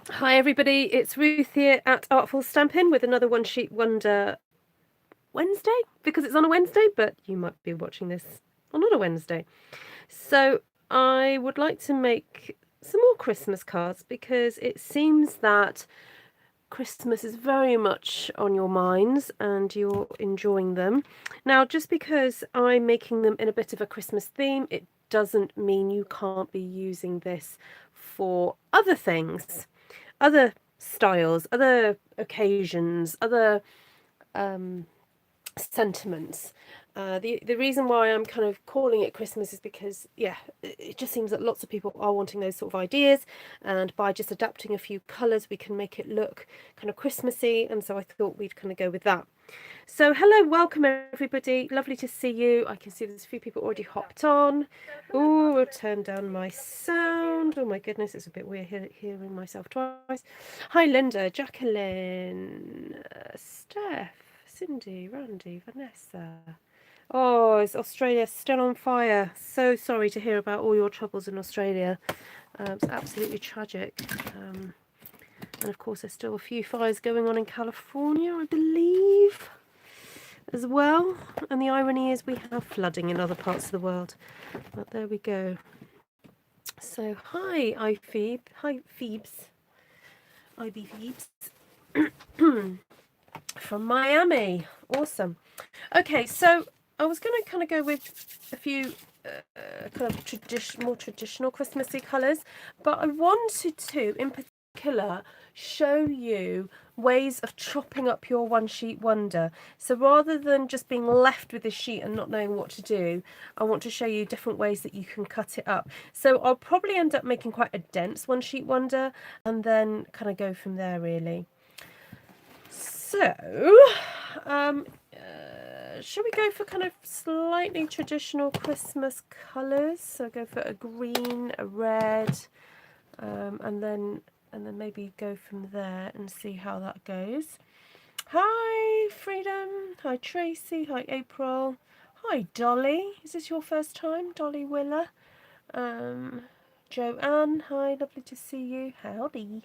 Hi everybody, it's Ruth here at Artful Stampin with another One Sheet Wonder Wednesday, because it's on a Wednesday, but you might be watching this on not a Wednesday. So I would like to make some more Christmas cards because it seems that Christmas is very much on your minds and you're enjoying them. Now, just because I'm making them in a bit of a Christmas theme, it doesn't mean you can't be using this for other things, other styles, other occasions, other sentiments. The reason why I'm kind of calling it Christmas is because, yeah, it just seems that lots of people are wanting those sort of ideas, and by just adapting a few colours, we can make it look kind of Christmassy, and so I thought we'd kind of go with that. So hello, welcome everybody. Lovely to see you. I can see there's a few people already hopped on. Oh, I'll turn down my sound. Oh my goodness, it's a bit weird hearing myself twice. Hi Linda, Jacqueline, Steph, Cindy, Randy, Vanessa. Oh, is Australia still on fire? So sorry to hear about all your troubles in Australia. It's absolutely tragic. And of course, there's still a few fires going on in California, I believe, as well. And the irony is we have flooding in other parts of the world. But there we go. So, hi, iPhoebe. Hi, Phoebes. IB Phoebes. From Miami. Awesome. Okay, so I was going to kind of go with a few kind of more traditional Christmassy colours, but I wanted to, in particular, show you ways of chopping up your one sheet wonder. So rather than just being left with this sheet and not knowing what to do, I want to show you different ways that you can cut it up. So I'll probably end up making quite a dense one sheet wonder and then kind of go from there really. So should we go for kind of slightly traditional Christmas colours? So go for a green, a red, and then maybe go from there and see how that goes. Hi, Freedom. Hi, Tracy. Hi, April. Hi, Dolly. Is this your first time, Dolly Willer? Joanne. Hi, lovely to see you. Howdy.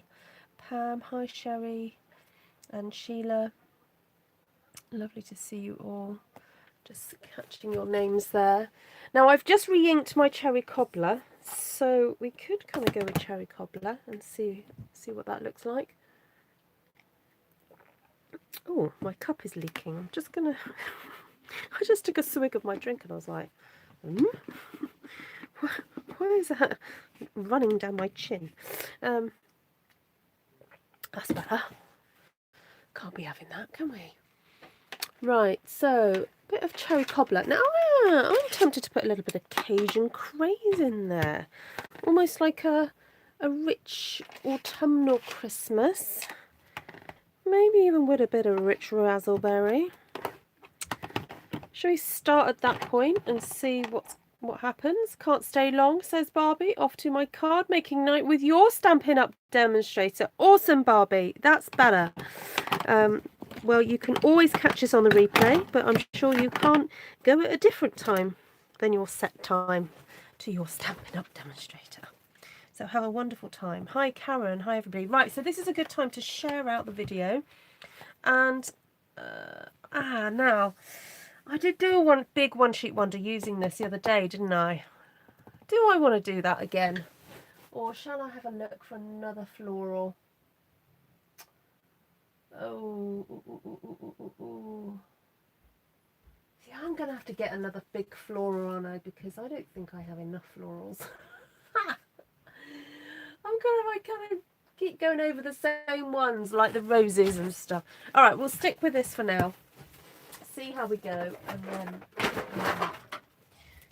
Pam. Hi, Sherry. And Sheila. Lovely to see you all. Just catching your names there. Now I've just re-inked my cherry cobbler, so we could kind of go with cherry cobbler and see what that looks like. Oh, my cup is leaking. I'm just gonna. I just took a swig of my drink and I was like, why is that running down my chin? That's better. Can't be having that, can we? Right, so a bit of cherry cobbler. Now I'm tempted to put a little bit of Cajun Craze in there. Almost like a rich autumnal Christmas. Maybe even with a bit of rich razzleberry. Shall we start at that point and see what happens? Can't stay long, says Barbie. Off to my card making night with your Stampin' Up! Demonstrator. Awesome, Barbie. That's better. Well, you can always catch us on the replay, but I'm sure you can't go at a different time than your set time to your Stampin' Up! Demonstrator. So have a wonderful time. Hi, Karen. Hi, everybody. Right, so this is a good time to share out the video. And, now, I did do one big one sheet wonder using this the other day, didn't I? Do I want to do that again? Or shall I have a look for another floral? Oh, see, I'm going to have to get another big floral on her because I don't think I have enough florals. I'm kind of keep going over the same ones like the roses and stuff. All right, we'll stick with this for now. See how we go, and then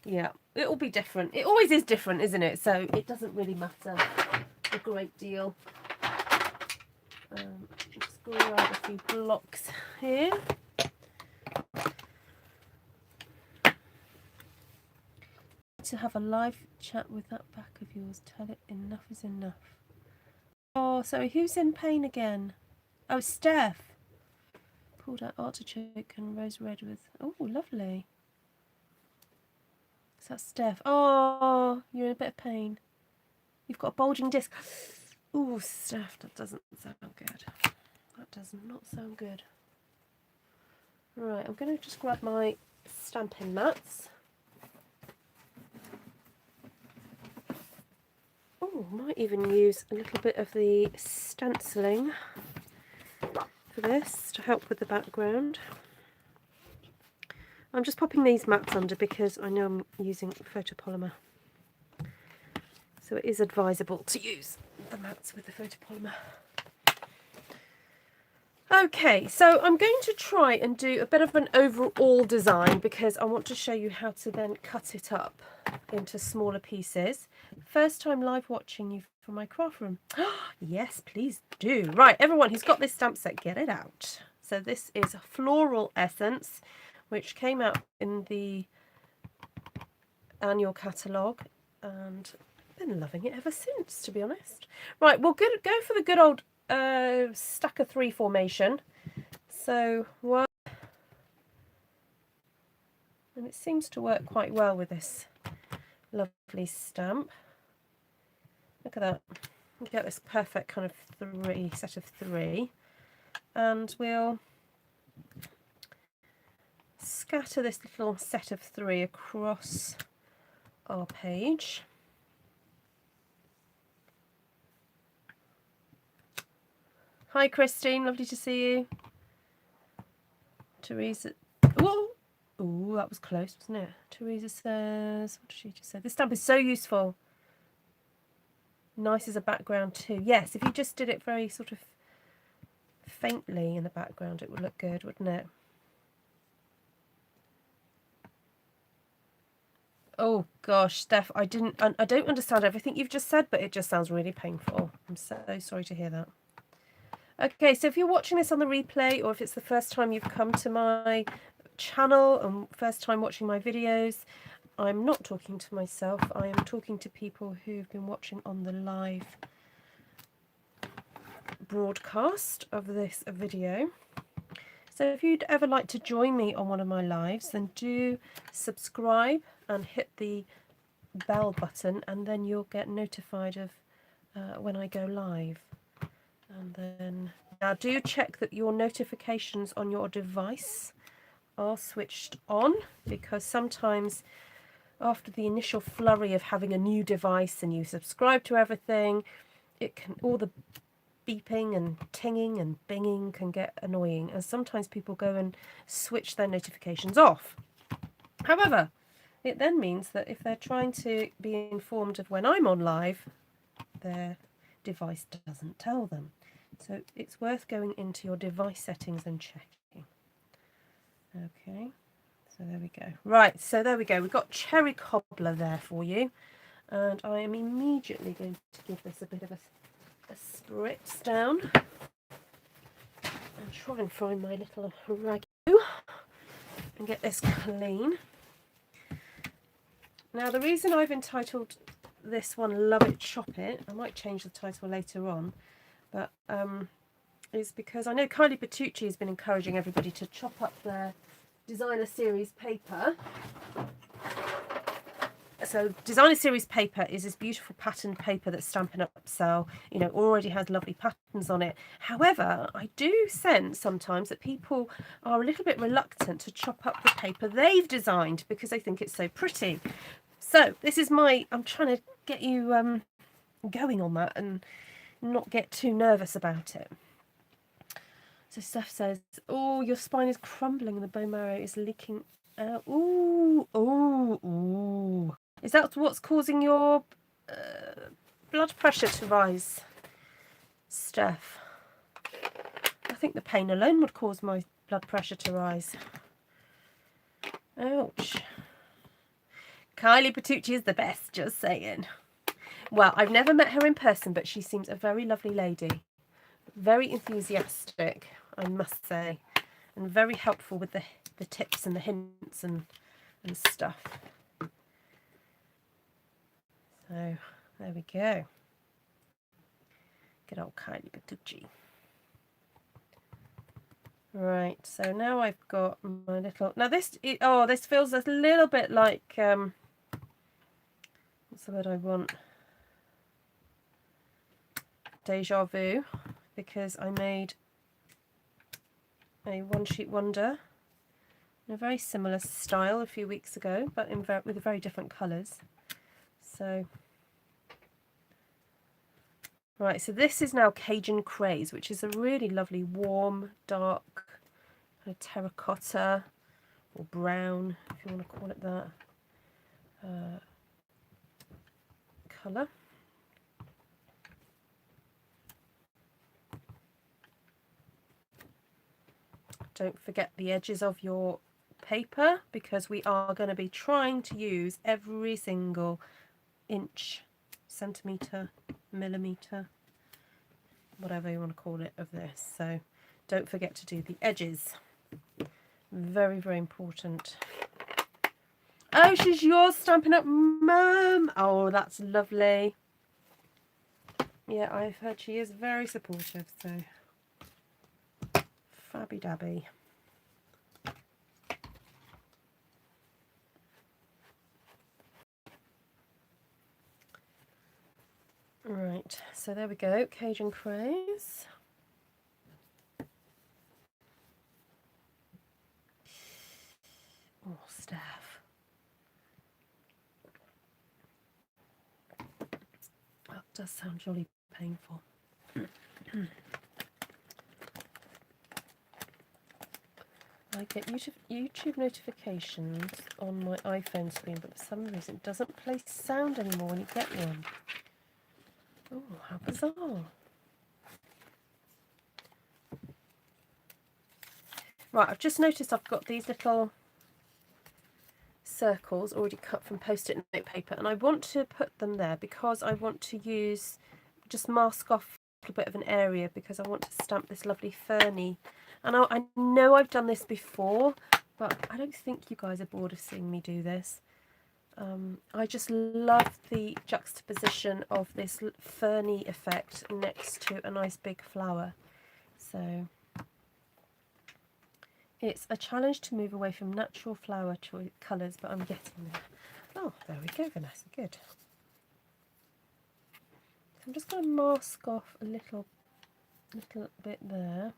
yeah, it will be different. It always is different, isn't it? So it doesn't really matter a great deal. Just grab a few blocks here. To have a live chat with that back of yours. Tell it enough is enough. Oh, sorry, who's in pain again? Oh, Steph. Pulled out artichoke and rose red with. Oh, lovely. Is that Steph? Oh, you're in a bit of pain. You've got a bulging disc. Ooh, Steph, that doesn't sound good. That does not sound good. Right, I'm going to just grab my stamping mats. Oh, might even use a little bit of the stenciling for this to help with the background. I'm just popping these mats under because I know I'm using photopolymer. So it is advisable to use the mats with the photopolymer. Okay, so I'm going to try and do a bit of an overall design because I want to show you how to then cut it up into smaller pieces. First time live watching you from my craft room. Yes, please do. Right, everyone who's got this stamp set, get it out. So this is a Floral Essence, which came out in the annual catalogue, and I've been loving it ever since, to be honest. Right, we'll go for the good old stack of 3 formation. So 1, and it seems to work quite well with this lovely stamp. Look at that. You get this perfect kind of set of 3, and we'll scatter this little set of 3 across our page. Hi Christine, lovely to see you. Teresa, oh, that was close, wasn't it? Teresa says, what did she just say? This stamp is so useful. Nice as a background too. Yes, if you just did it very sort of faintly in the background, it would look good, wouldn't it? Oh gosh, Steph, I don't understand everything you've just said, but it just sounds really painful. I'm so sorry to hear that. Okay, so if you're watching this on the replay, or if it's the first time you've come to my channel and first time watching my videos, I'm not talking to myself. I am talking to people who've been watching on the live broadcast of this video. So if you'd ever like to join me on one of my lives, then do subscribe and hit the bell button, and then you'll get notified of when I go live. And then now do check that your notifications on your device are switched on, because sometimes after the initial flurry of having a new device and you subscribe to everything, it can, all the beeping and tinging and binging can get annoying, and sometimes people go and switch their notifications off. However, it then means that if they're trying to be informed of when I'm on live, their device doesn't tell them. So it's worth going into your device settings and checking. Okay, so there we go. Right, so there we go. We've got Cherry Cobbler there for you. And I am immediately going to give this a bit of a spritz down. And try and find my little rag and get this clean. Now the reason I've entitled this one Love It, Chop It, I might change the title later on, but is because I know Kylie Bertucci has been encouraging everybody to chop up their designer series paper. So designer series paper is this beautiful patterned paper that Stampin' Up! Sell, you know, already has lovely patterns on it. However, I do sense sometimes that people are a little bit reluctant to chop up the paper they've designed because they think it's so pretty. So this is I'm trying to get you going on that and not get too nervous about it. So Steph says, oh, your spine is crumbling and the bone marrow is leaking out. Ooh, ooh, ooh. Is that what's causing your blood pressure to rise, Steph? I think the pain alone would cause my blood pressure to rise. Ouch. Kylie Bertucci is the best, just saying. Well, I've never met her in person, but she seems a very lovely lady. Very enthusiastic, I must say, and very helpful with the tips and the hints and stuff. So there we go. Good old Kylie Bertucci. Right, so now I've got my little. Now this feels a little bit like what's the word I want? deja vu because I made a one sheet wonder in a very similar style a few weeks ago, but with very different colours. So, right, so this is now Cajun Craze, which is a really lovely warm, dark, kind of terracotta or brown, if you want to call it that, colour. Don't forget the edges of your paper because we are going to be trying to use every single inch, centimetre, millimetre, whatever you want to call it, of this. So don't forget to do the edges. Very, very important. Oh, she's yours, Stampin' Up! Mum! Oh, that's lovely. Yeah, I've heard she is very supportive, so fabby dabby. Right, so there we go, Cajun Craze. Oh, staff. That does sound jolly painful. I get YouTube notifications on my iPhone screen, but for some reason it doesn't play sound anymore when you get one. Oh, how bizarre. Right, I've just noticed I've got these little circles already cut from post-it note paper, and I want to put them there because I want to just mask off a bit of an area because I want to stamp this lovely ferny. And I know I've done this before, but I don't think you guys are bored of seeing me do this. I just love the juxtaposition of this ferny effect next to a nice big flower. So it's a challenge to move away from natural flower colours, but I'm getting there. Oh, there we go, Vanessa, good. So I'm just going to mask off a little bit there.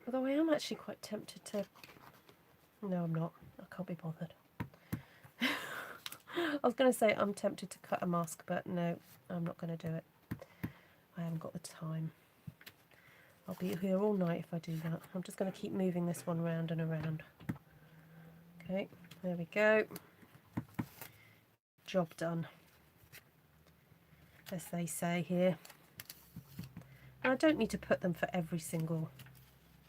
Although I am actually quite tempted to... No, I'm not. I can't be bothered. I was going to say I'm tempted to cut a mask, but no, I'm not going to do it. I haven't got the time. I'll be here all night if I do that. I'm just going to keep moving this one round and around. Okay, there we go. Job done, as they say here. And I don't need to put them for every single...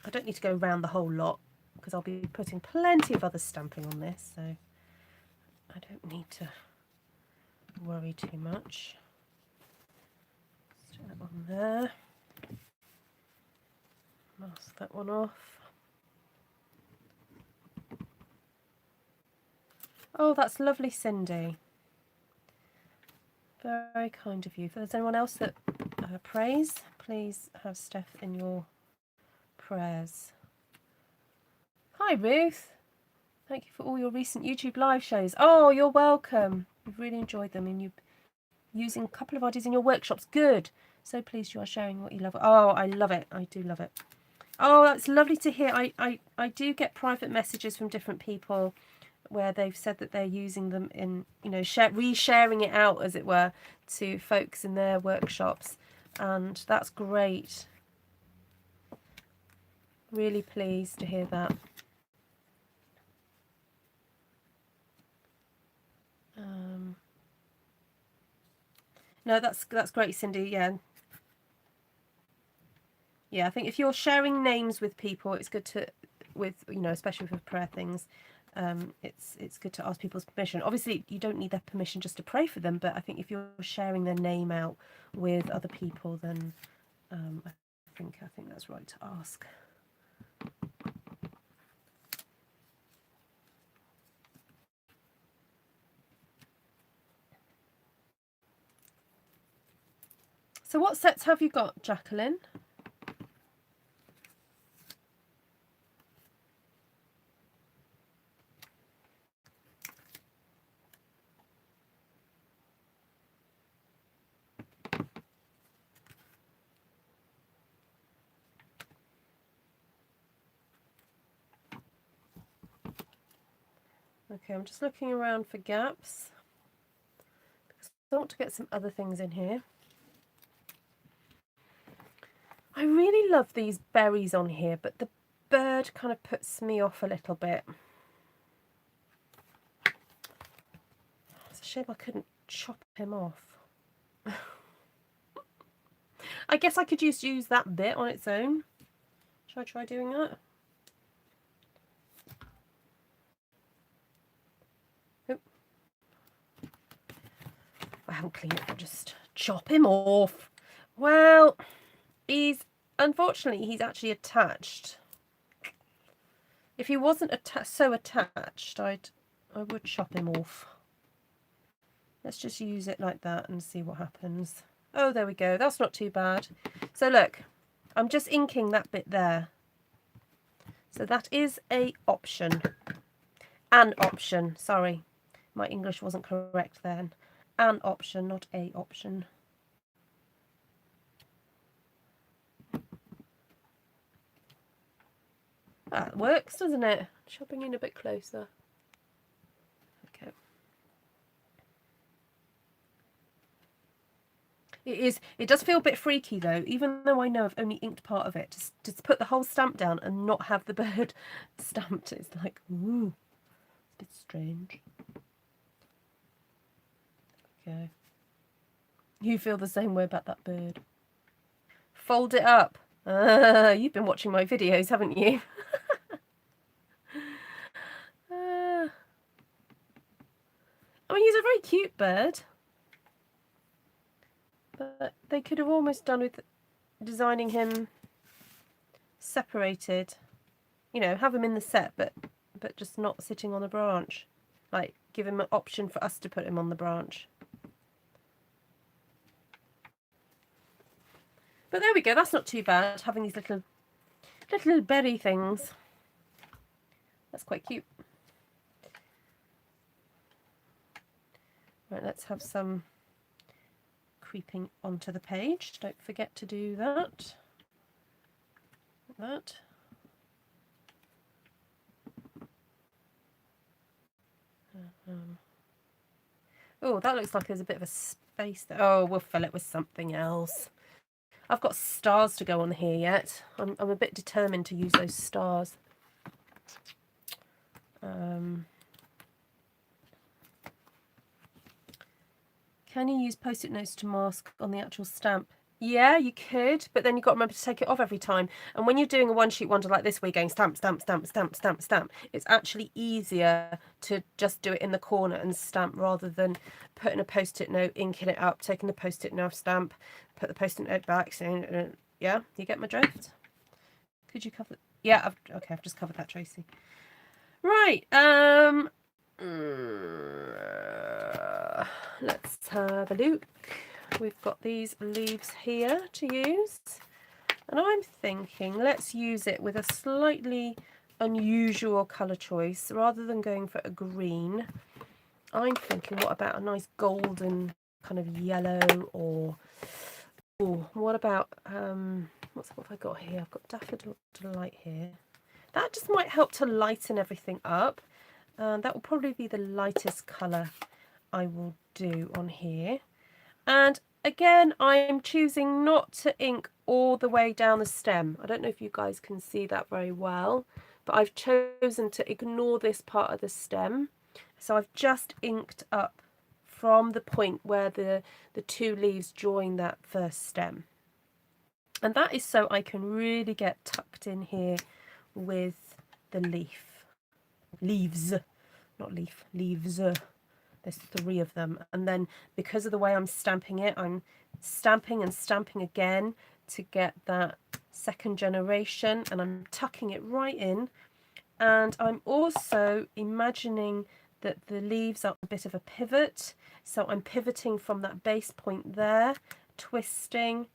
I don't need to go around the whole lot because I'll be putting plenty of other stamping on this, so I don't need to worry too much. Let's do that one there. Mask that one off. Oh, that's lovely, Cindy. Very kind of you. If there's anyone else that prays, please have Steph in your prayers. Hi, Ruth. Thank you for all your recent YouTube live shows. Oh, you're welcome. We've really enjoyed them, and you're using a couple of ideas in your workshops. Good. So pleased you are sharing what you love. Oh, I love it. I do love it. Oh, that's lovely to hear. I do get private messages from different people where they've said that they're using them in, you know, re-sharing it out, as it were, to folks in their workshops, and that's great. Really pleased to hear that. No, that's great, Cindy. Yeah, I think if you're sharing names with people, it's good to, you know, especially with prayer things, it's good to ask people's permission. Obviously, you don't need their permission just to pray for them, but I think if you're sharing their name out with other people, then I think that's right to ask. So what sets have you got, Jacqueline? Okay, I'm just looking around for gaps. I want to get some other things in here. I really love these berries on here, but the bird kind of puts me off a little bit. It's a shame I couldn't chop him off. I guess I could just use that bit on its own. Should I try doing that? Oop. I haven't cleaned it, I'll just chop him off. Well, unfortunately, he's actually attached. If he wasn't so attached, I would chop him off. Let's just use it like that and see what happens. Oh, there we go. That's not too bad. So look, I'm just inking that bit there. So that is an option. An option. Sorry, my English wasn't correct then. An option, not a option. That works, doesn't it? Chopping in a bit closer. Okay. It does feel a bit freaky though, even though I know I've only inked part of it. Just put the whole stamp down and not have the bird stamped. It's like, ooh, it's a bit strange. Okay. You feel the same way about that bird. Fold it up. You've been watching my videos, haven't you? I mean, he's a very cute bird. But they could have almost done with designing him separated. You know, have him in the set, but just not sitting on a branch. Like, give him an option for us to put him on the branch. But there we go, that's not too bad, having these little berry things. That's quite cute. Right, let's have some creeping onto the page. Don't forget to do that. Like that. Oh, that looks like there's a bit of a space there. Oh, we'll fill it with something else. I've got stars to go on here yet. I'm a bit determined to use those stars. Can you use post-it notes to mask on the actual stamp? Yeah, you could, but then you've got to remember to take it off every time. And when you're doing a one-sheet wonder like this, where you're going stamp, stamp, stamp, stamp, stamp, stamp, it's actually easier to just do it in the corner and stamp rather than putting a post-it note, inking it up, taking the post-it note stamp, put the post-it note back. So, yeah, you get my drift? Could you cover? Yeah, I've just covered that, Tracy. Right. Let's have a look. We've got these leaves here to use, and I'm thinking let's use it with a slightly unusual colour choice. Rather than going for a green, I'm thinking, what about a nice golden kind of yellow, or what about what have I got here? I've got Daffodil Delight here. That just might help to lighten everything up. That will probably be the lightest colour I will do on here. And again, I'm choosing not to ink all the way down the stem. I don't know if you guys can see that very well, but I've chosen to ignore this part of the stem. So I've just inked up from the point where the two leaves join that first stem. And that is so I can really get tucked in here with the leaves, not leaf, leaves. There's 3 of them, and then because of the way I'm stamping it, I'm stamping and stamping again to get that second generation, and I'm tucking it right in. And I'm also imagining that the leaves are a bit of a pivot, so I'm pivoting from that base point there, twisting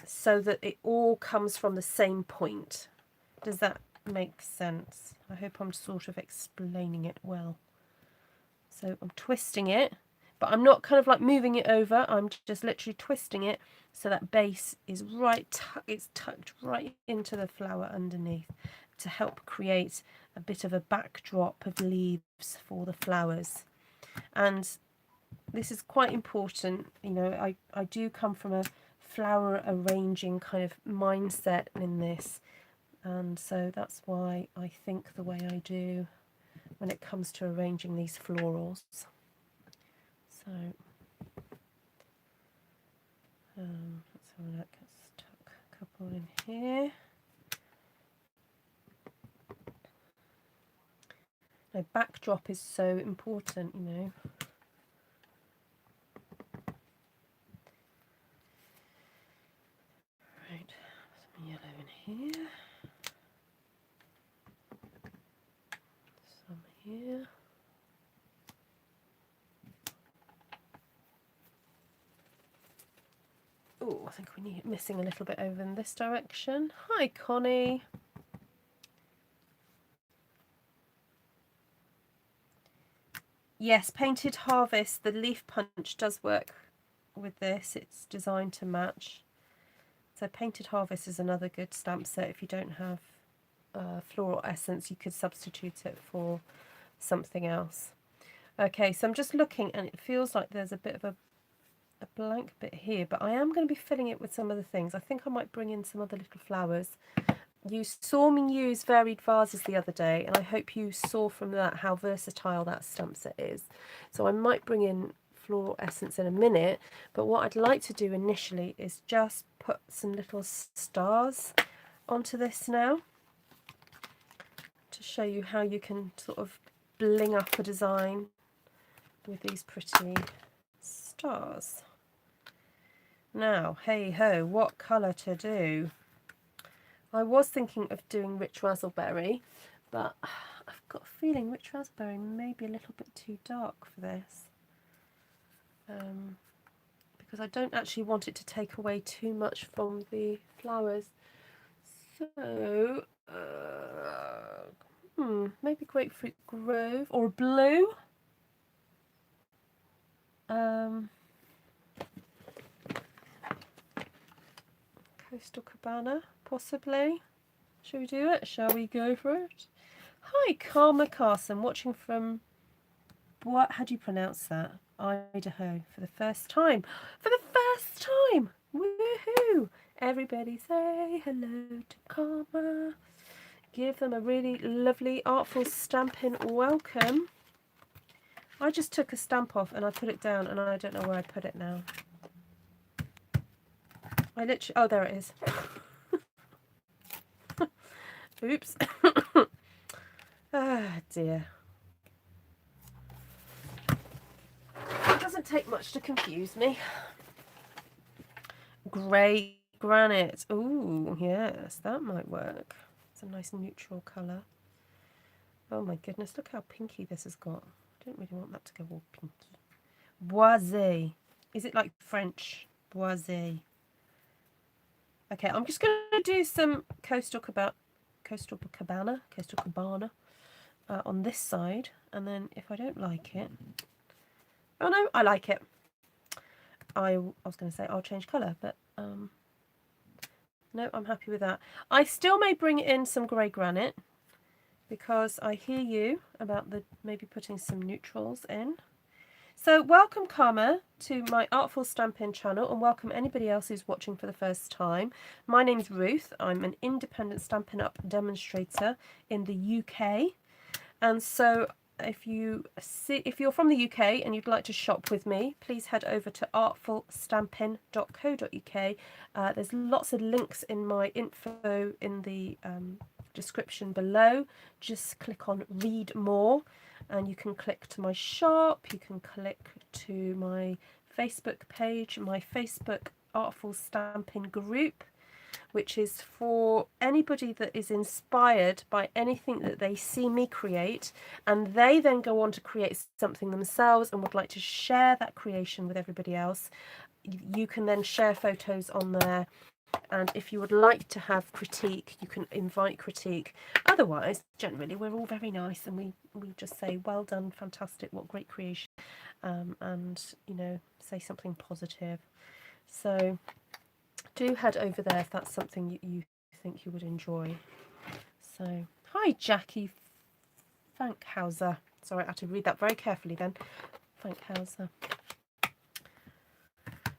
so that it all comes from the same point. Does that make sense? I hope I'm sort of explaining it well. So I'm twisting it, but I'm not kind of like moving it over. I'm just literally twisting it so that base is right, it's tucked right into the flower underneath. to help create a bit of a backdrop of leaves for the flowers. And this is quite important. You know, I do come from a flower arranging kind of mindset in this, and so that's why I think the way I do when it comes to arranging these florals. So let's have a look. Let's tuck a couple in here. Now, backdrop is so important, you know. Right, some yellow in here. Some here. Oh, I think we're missing a little bit over in this direction. Hi, Connie. Yes, Painted Harvest, the leaf punch does work with this. It's designed to match. So Painted Harvest is another good stamp set. If you don't have floral essence, you could substitute it for something else. Okay, so I'm just looking, and it feels like there's a bit of a blank bit here, but I am going to be filling it with some other things. I think I might bring in some other little flowers. You saw me use varied vases the other day, and I hope you saw from that how versatile that stamp set is. So I might bring in floral essence in a minute, but what I'd like to do initially is just put some little stars onto this now to show you how you can sort of bling up a design with these pretty stars. Now, hey ho, what colour to do? I was thinking of doing Rich Razzleberry, but I've got a feeling Rich Razzleberry may be a little bit too dark for this. Because I don't actually want it to take away too much from the flowers. So, maybe Grapefruit Grove or blue. Coastal Cabana, possibly. Shall we do it? Shall we go for it? Hi, Karma Carson, watching from, what? How do you pronounce that? Idaho, for the first time. For the first time! Woohoo! Everybody say hello to Karma. Give them a really lovely Artful Stampin' welcome. I just took a stamp off and I put it down, and I don't know where I put it now. I literally, oh, there it is. Oops. Ah, dear. It doesn't take much to confuse me. Grey Granite. Ooh, yes, that might work. It's a nice neutral colour. Oh my goodness, look how pinky this has got. I don't really want that to go all pinky. Boisé. Is it like French? Boisé. Okay, I'm just going to do some Coastal Cabana on this side, and then if I don't like it, oh no, I like it. I was going to say I'll change colour, but no, I'm happy with that. I still may bring in some grey granite because I hear you about the maybe putting some neutrals in. So welcome, Karma, to my Artful Stampin' channel, and welcome anybody else who's watching for the first time. My name's Ruth. I'm an independent Stampin' Up demonstrator in the UK. And so if you're from the UK and you'd like to shop with me, please head over to artfulstampin.co.uk. There's lots of links in my info in the description below. Just click on read more, and you can click to my shop, you can click to my Facebook page, my Facebook Artful Stampin' group, which is for anybody that is inspired by anything that they see me create, and they then go on to create something themselves and would like to share that creation with everybody else. You can then share photos on there, and if you would like to have critique, you can invite critique. Otherwise, generally, we're all very nice, and we just say, well done, fantastic, what great creation, and, you know, say something positive. So do head over there if that's something you think you would enjoy. So, hi Jackie Fankhauser. Sorry, I had to read that very carefully then. Fankhauser.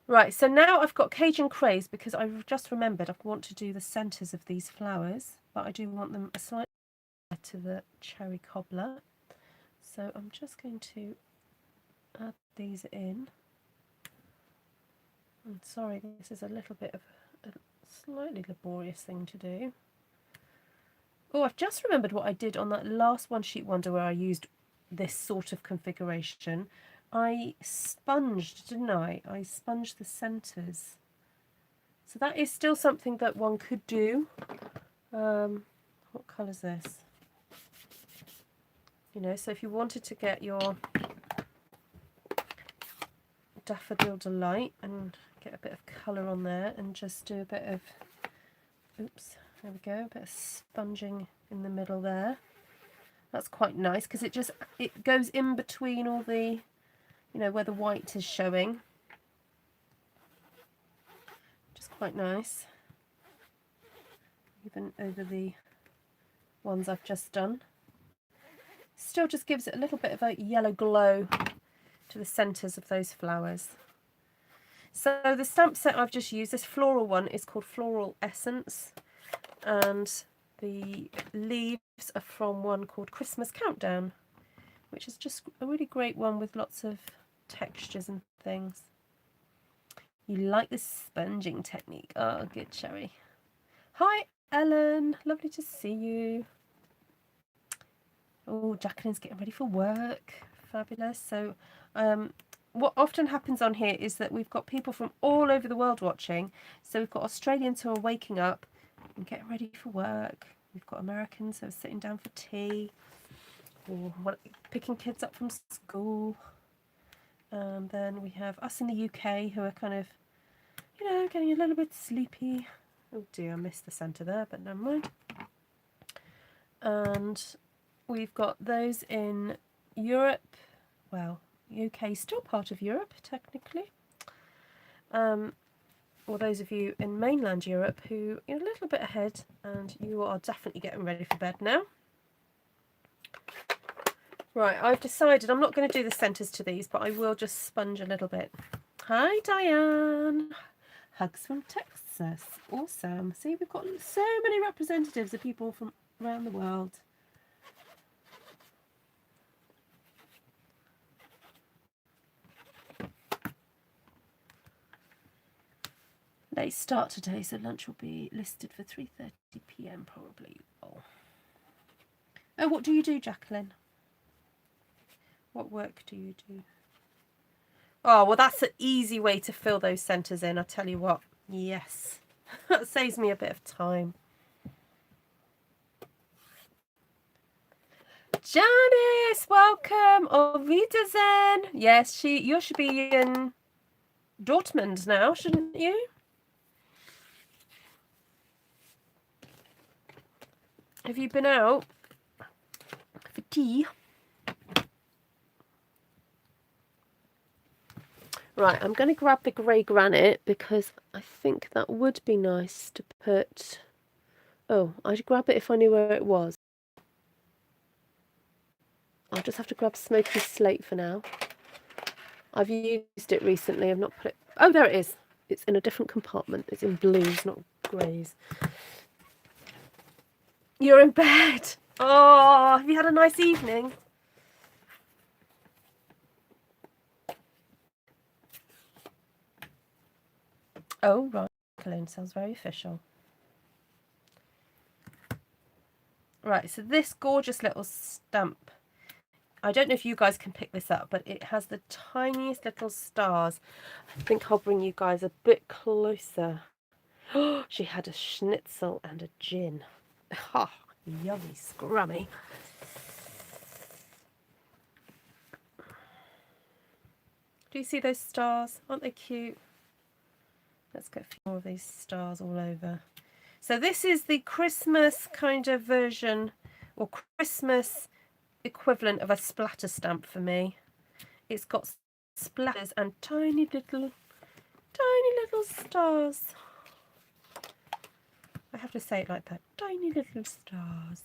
Right, so now I've got Cajun Craze because I've just remembered I want to do the centres of these flowers, but I do want them a slightly to the cherry cobbler. So I'm just going to add these in. I'm sorry, this is a little bit of a slightly laborious thing to do. Oh, I've just remembered what I did on that last One Sheet Wonder where I used this sort of configuration. I sponged, didn't I? I sponged the centres. So that is still something that one could do. What colour is this? You know, so if you wanted to get your Daffodil Delight and get a bit of colour on there and just do a bit of, oops, there we go, a bit of sponging in the middle there. That's quite nice because it goes in between all the, you know, where the white is showing. Just quite nice. Even over the ones I've just done. Still just gives it a little bit of a yellow glow to the centres of those flowers. So the stamp set I've just used, this floral one, is called Floral Essence, and the leaves are from one called Christmas Countdown, which is just a really great one with lots of textures and things. You like the sponging technique? Oh, good, Cherry. Hi, Ellen. Lovely to see you. Oh, Jacqueline's getting ready for work. Fabulous. So what often happens on here is that we've got people from all over the world watching. So we've got Australians who are waking up and getting ready for work. We've got Americans who are sitting down for tea or picking kids up from school. And then we have us in the UK who are kind of, you know, getting a little bit sleepy. Oh dear, I missed the centre there, but never mind. And we've got those in Europe, well, UK is still part of Europe, technically. Or those of you in mainland Europe who are a little bit ahead, and you are definitely getting ready for bed now. Right, I've decided I'm not going to do the centres to these, but I will just sponge a little bit. Hi, Diane. Hugs from Texas. Awesome. See, we've got so many representatives of people from around the world. Late start today, so lunch will be listed for 3:30 PM probably. Oh, what do you do, Jacqueline? What work do you do? Oh, well, that's an easy way to fill those centres in, I'll tell you what. Yes, that saves me a bit of time. Janice, welcome. Auf Wiedersehen. Yes, you should be in Dortmund now, shouldn't you? Have you been out for tea? Right, I'm going to grab the grey granite because I think that would be nice to put... Oh, I'd grab it if I knew where it was. I'll just have to grab smoky slate for now. I've used it recently. I've not put it... Oh, there it is. It's in a different compartment. It's in blues, not greys. You're in bed. Oh, have you had a nice evening? Oh, right. Colleen sounds very official. Right, so this gorgeous little stamp, I don't know if you guys can pick this up, but it has the tiniest little stars. I think I'll bring you guys a bit closer. Oh, she had a schnitzel and a gin. Ha, yummy scrummy. Do you see those stars? Aren't they cute? Let's get a few more of these stars all over. So this is the Christmas kind of version, or Christmas equivalent of a splatter stamp for me. It's got splatters and tiny little stars. I have to say it like that. Tiny little stars.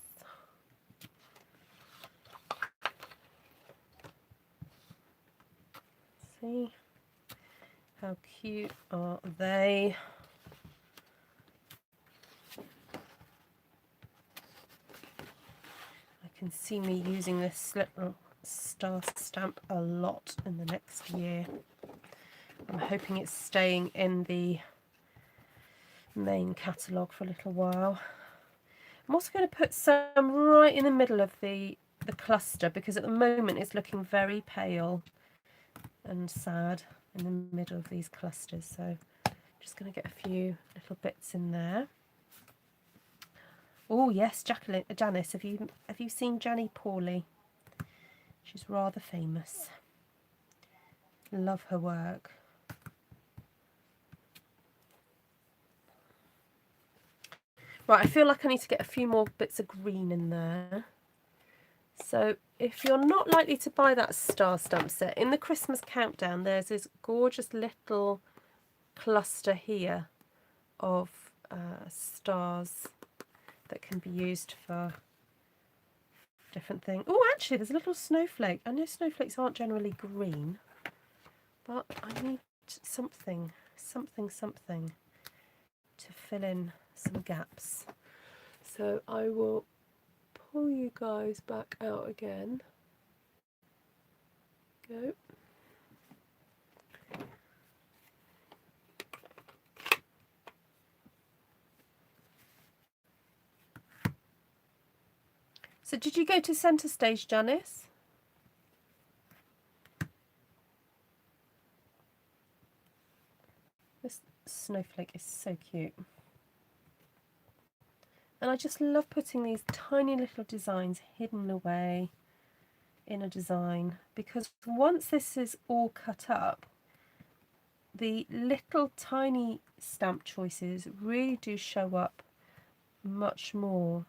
See how cute are they? I can see me using this little star stamp a lot in the next year. I'm hoping it's staying in the main catalogue for a little while. I'm also going to put some right in the middle of the cluster, because at the moment it's looking very pale and sad in the middle of these clusters. So just going to get a few little bits in there. Oh yes, Janice, have you seen Janny Pawley? She's rather famous. Love her work. Right, I feel like I need to get a few more bits of green in there. So if you're not likely to buy that star stamp set, in the Christmas countdown there's this gorgeous little cluster here of stars that can be used for different things. Oh, actually there's a little snowflake. I know snowflakes aren't generally green, but I need something to fill in some gaps. So I will pull you guys back out again. Go. So did you go to centre stage, Janice? This snowflake is so cute. And I just love putting these tiny little designs hidden away in a design, because once this is all cut up, the little tiny stamp choices really do show up much more.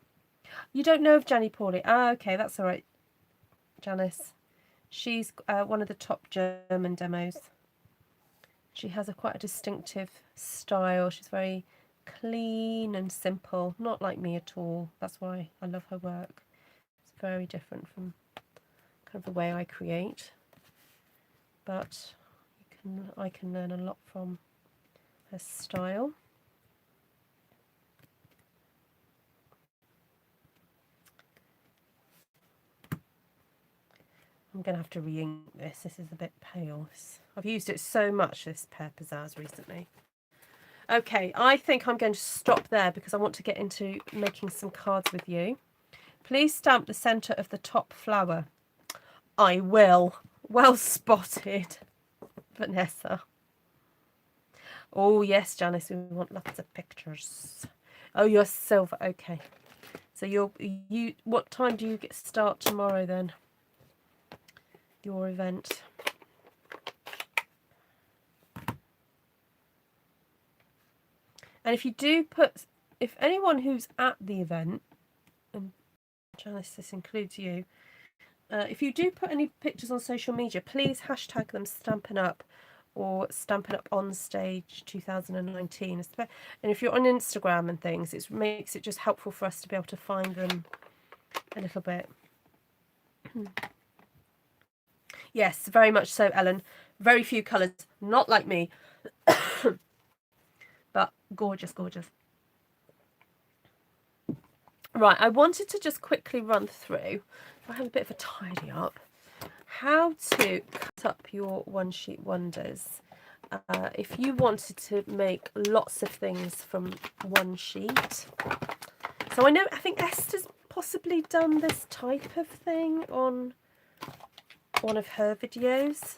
You don't know of Janny Pawley? Ah, okay, that's all right, Janice. She's one of the top German demos. She has quite a distinctive style. She's very clean and simple, not like me at all. That's why I love her work. It's very different from kind of the way I create, but I can learn a lot from her style. I'm going to have to re-ink this. This is a bit pale. I've used it so much, this Pear Pizzazz, recently. Okay, I think I'm going to stop there because I want to get into making some cards with you. Please stamp the centre of the top flower. I will. Well spotted, Vanessa. Oh yes, Janice, we want lots of pictures. Oh, you're silver. Okay. So what time do you start tomorrow then? Your event. And if you do if anyone who's at the event, and Janice, this includes you, if you do put any pictures on social media, please hashtag them Stampin' Up or Stampin' Up on Stage 2019. And if you're on Instagram and things, it makes it just helpful for us to be able to find them a little bit. Yes, very much so, Ellen. Very few colours, not like me, but gorgeous, gorgeous. Right, I wanted to just quickly run through, I have a bit of a tidy up, how to cut up your one sheet wonders. If you wanted to make lots of things from one sheet. So I think Esther's possibly done this type of thing on one of her videos,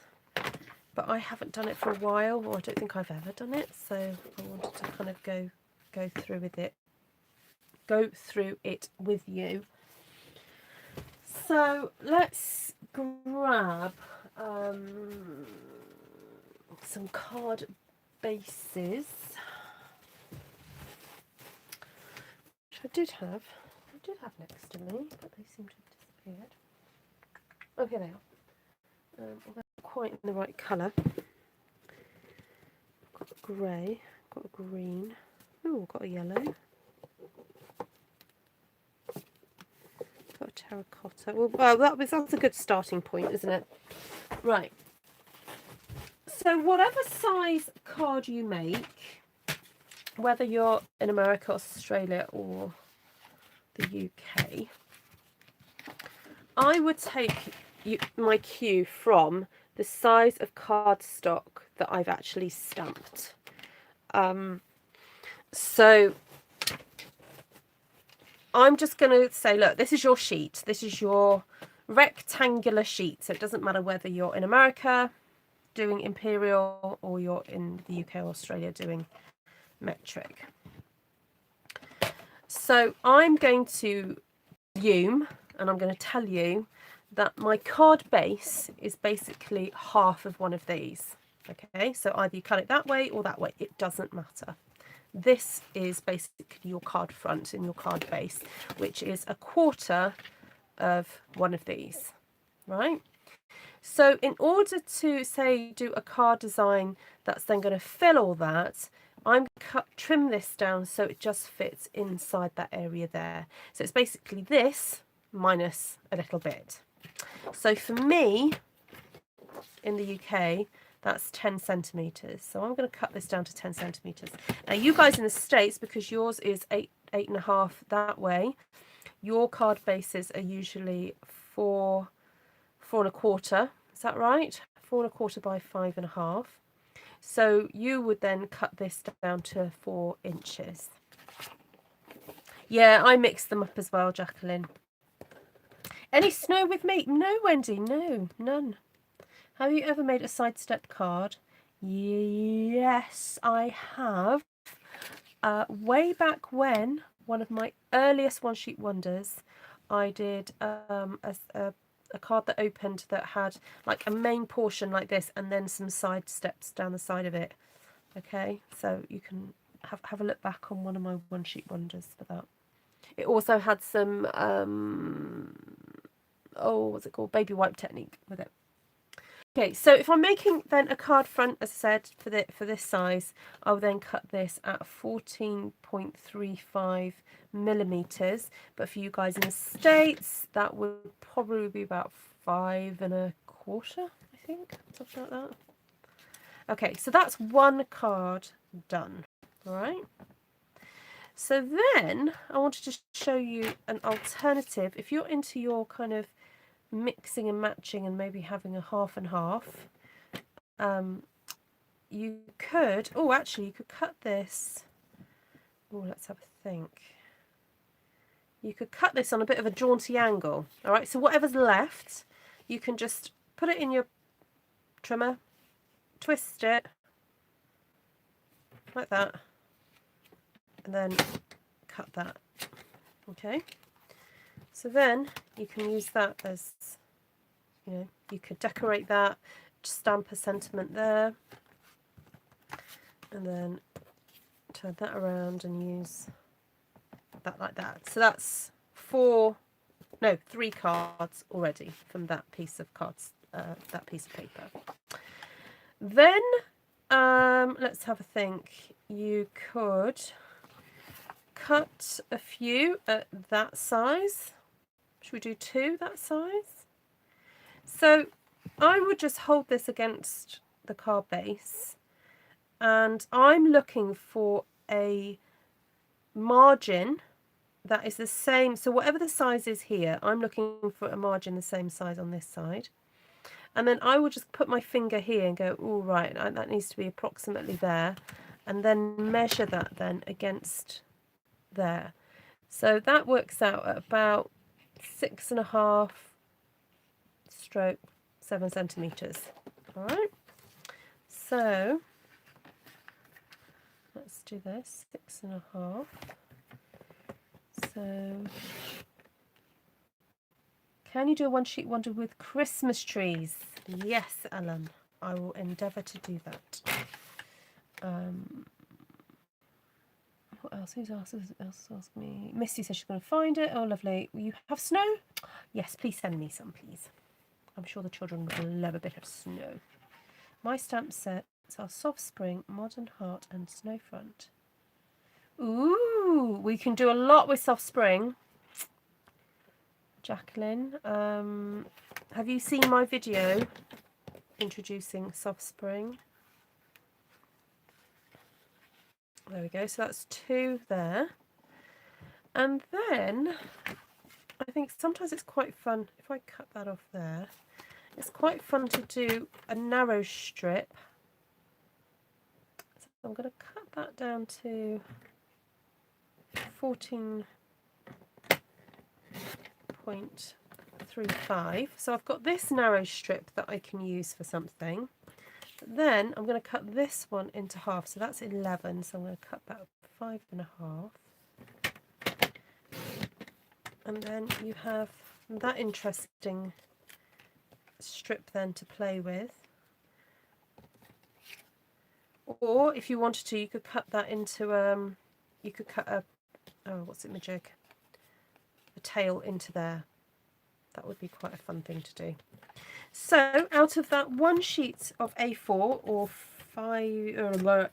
but I haven't done it for a while, or I don't think I've ever done it, so I wanted to kind of go through it with you. So let's grab some card bases, which I did have next to me, but they seem to have disappeared. Oh, here they are. Although not quite in the right colour. Got a grey, got a green, oh, got a yellow, got a terracotta. Well, that's a good starting point, isn't it? Right. So whatever size card you make, whether you're in America, Australia or the UK, I would take my cue from the size of cardstock that I've actually stamped. So I'm just going to say, look, this is your sheet. This is your rectangular sheet. So it doesn't matter whether you're in America doing imperial or you're in the UK or Australia doing metric. So I'm going to assume, and I'm going to tell you that my card base is basically half of one of these. Okay, so either you cut it that way or that way, it doesn't matter. This is basically your card front and your card base, which is a quarter of one of these, right? So in order to, say, do a card design that's then going to fill all that, I'm going to trim this down so it just fits inside that area there. So it's basically this minus a little bit. So for me, in the UK, that's 10 centimetres. So I'm going to cut this down to 10 centimetres. Now you guys in the States, because yours is 8.5 that way, your card bases are usually 4.25. Is that right? 4.25 by 5.5. So you would then cut this down to 4 inches. Yeah, I mixed them up as well, Jacqueline. Any snow with me? No, Wendy, no, none. Have you ever made a sidestep card? Yes, I have. Way back when, one of my earliest one-sheet wonders, I did a card that opened that had like a main portion like this and then some side steps down the side of it. Okay, so you can have a look back on one of my one-sheet wonders for that. It also had some, what's it called? Baby wipe technique with it. Okay, so if I'm making then a card front, as I said, for this size, I'll then cut this at 14.35 millimeters. But for you guys in the States, that would probably be about 5.25, I think, something like that. Okay, so that's one card done. All right. So then I wanted to show you an alternative. If you're into your kind of mixing and matching and maybe having a half and half, you could, actually you could cut this, let's have a think. You could cut this on a bit of a jaunty angle. All right, so whatever's left, you can just put it in your trimmer, twist it like that, and then cut that. Okay, so then you can use that as, you could decorate that, stamp a sentiment there, and then turn that around and use that like that. So that's 3 cards already from that piece of cards, that piece of paper. Then let's have a think. You could cut a few at that size. Should we do 2 that size? So I would just hold this against the card base, and I'm looking for a margin that is the same. So whatever the size is here, I'm looking for a margin the same size on this side. And then I will just put my finger here and go, all right, that needs to be approximately there, and then measure that then against there. So that works out at about 6.5 stroke 7 centimeters. All right, so let's do this, 6.5. So can you do a one-sheet wonder with Christmas trees? Yes, Ellen, I will endeavour to do that. What else? Who's else asked me? Misty says she's going to find it. Oh, lovely. You have snow? Yes, please send me some, please. I'm sure the children would love a bit of snow. My stamp sets are Soft Spring, Modern Heart, and Snowfront. Ooh, we can do a lot with Soft Spring. Jacqueline, have you seen my video introducing Soft Spring? There we go. So that's 2 there. And then I think sometimes it's quite fun, if I cut that off there, it's quite fun to do a narrow strip. So I'm going to cut that down to 14.35. So I've got this narrow strip that I can use for something. But then I'm going to cut this one into half. So that's 11. So I'm going to cut that 5.5. And then you have that interesting strip then to play with. Or if you wanted to, you could cut that into you could cut a what's it, majig? A tail into there. That would be quite a fun thing to do. So out of that one sheet of A4 or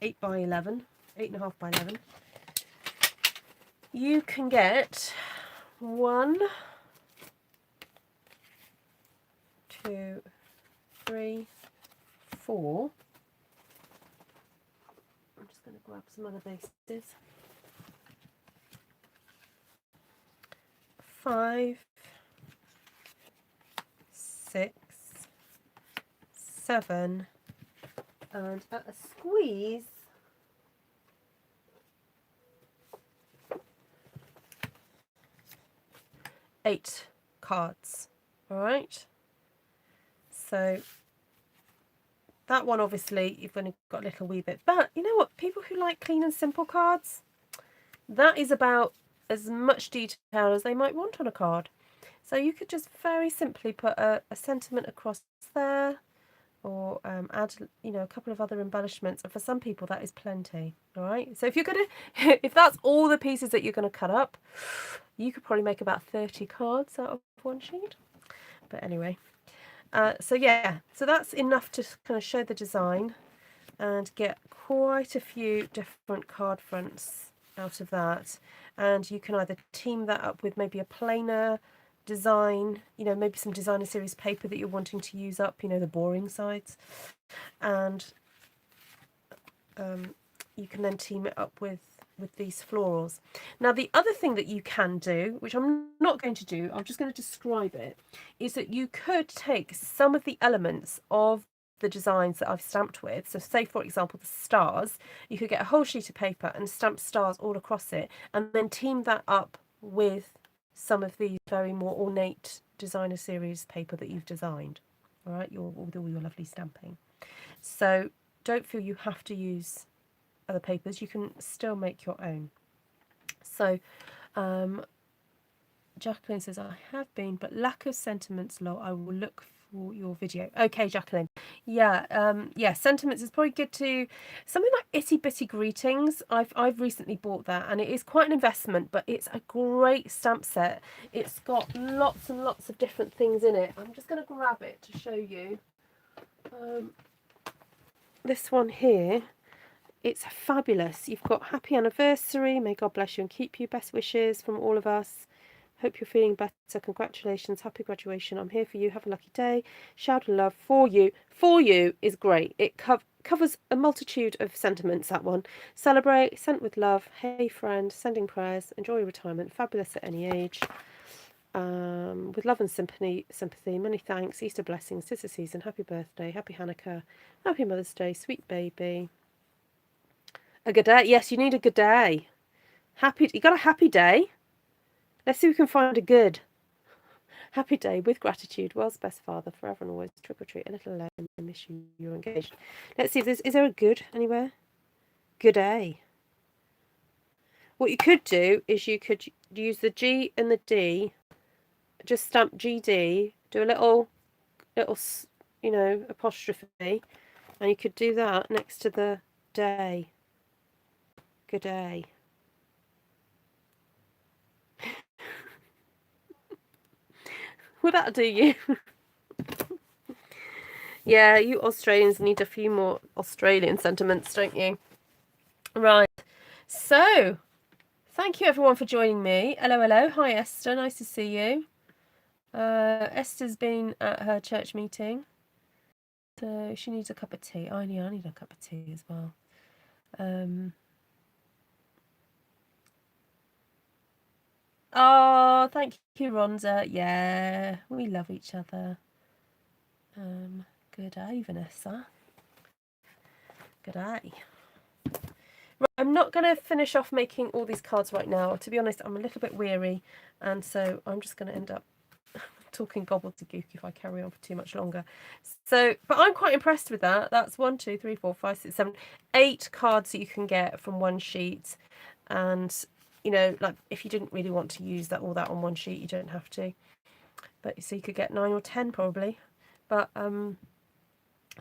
8 by 11, 8.5 by 11, you can get 1, 2, 3, 4. I'm just going to grab some other bases. 5, 6, 7, and at a squeeze, 8 cards. All right. So that one, obviously, you've only got a little wee bit. But you know what? People who like clean and simple cards, that is about as much detail as they might want on a card. So you could just very simply put a sentiment across there, or add, you know, a couple of other embellishments. And for some people, that is plenty. All right. So if you're gonna, if that's all the pieces that you're going to cut up, you could probably make about 30 cards out of one sheet. But anyway. So yeah, so that's enough to kind of show the design and get quite a few different card fronts out of that. And you can either team that up with maybe a plainer design, you know, maybe some designer series paper that you're wanting to use up, you know, the boring sides. And you can then team it up with these florals. Now the other thing that you can do, which I'm not going to do, I'm just going to describe it, is that you could take some of the elements of the designs that I've stamped with. So say for example the stars, you could get a whole sheet of paper and stamp stars all across it, and then team that up with some of the very more ornate designer series paper that you've designed. All right, with all your lovely stamping. So don't feel you have to use other papers, you can still make your own. So Jacqueline says, I have been, but lack of sentiments, lol, I will look for your video. Okay, Jacqueline. Yeah, yeah, sentiments is probably good to, something like Itty Bitty Greetings. I've recently bought that, and it is quite an investment, but it's a great stamp set. It's got lots and lots of different things in it. I'm just going to grab it to show you. This one here, it's fabulous. You've got happy anniversary, may God bless you and keep you, best wishes from all of us, hope you're feeling better, congratulations, happy graduation, I'm here for you, have a lucky day, shout of love for you. For you is great. It covers a multitude of sentiments, that one. Celebrate, sent with love, hey friend, sending prayers, enjoy your retirement, fabulous at any age, with love and sympathy, many thanks, Easter blessings, tis the season, happy birthday, happy Hanukkah, happy Mother's Day, sweet baby. A good day. Yes, you need a good day. Happy. You got a happy day? Let's see if we can find a good. Happy day with gratitude. World's best father, forever and always. Trick or treat. A little alone. I miss you. You're engaged. Let's see if there's. Is there a good anywhere? Good day. What you could do is you could use the G and the D. Just stamp GD. Do a little, you know, apostrophe, and you could do that next to the day. Good day. Will that do you? Yeah, you Australians need a few more Australian sentiments, don't you? Right. So, thank you everyone for joining me. Hello, hello. Hi, Esther. Nice to see you. Esther's been at her church meeting, so she needs a cup of tea. I need a cup of tea as well. Oh, thank you, Rhonda. Yeah, we love each other. Good day, Vanessa. Good day. Right, I'm not going to finish off making all these cards right now. To be honest, I'm a little bit weary, and so I'm just going to end up talking gobbledygook if I carry on for too much longer. So, but I'm quite impressed with that. That's 1, 2, 3, 4, 5, 6, 7, 8 cards that you can get from one sheet. And, you know, like if you didn't really want to use all that on one sheet, you don't have to. But so you could get 9 or 10 probably. But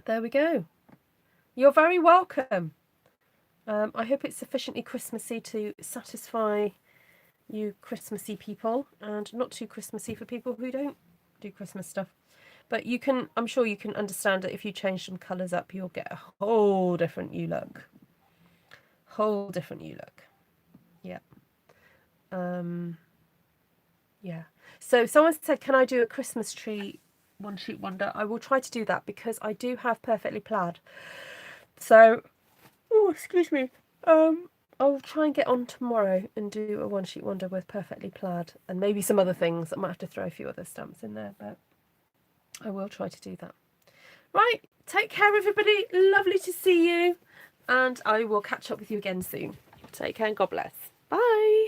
there we go. You're very welcome. I hope it's sufficiently Christmassy to satisfy you Christmassy people, and not too Christmassy for people who don't do Christmas stuff. But you can, I'm sure you can understand that if you change some colours up, you'll get a whole different you look. Whole different you look. Yeah. Yeah. So someone said, can I do a Christmas tree one sheet wonder? I will try to do that because I do have Perfectly Plaid. So, oh, excuse me. I'll try and get on tomorrow and do a one sheet wonder with Perfectly Plaid and maybe some other things. I might have to throw a few other stamps in there, but I will try to do that. Right, take care, everybody. Lovely to see you, and I will catch up with you again soon. Take care and God bless. Bye.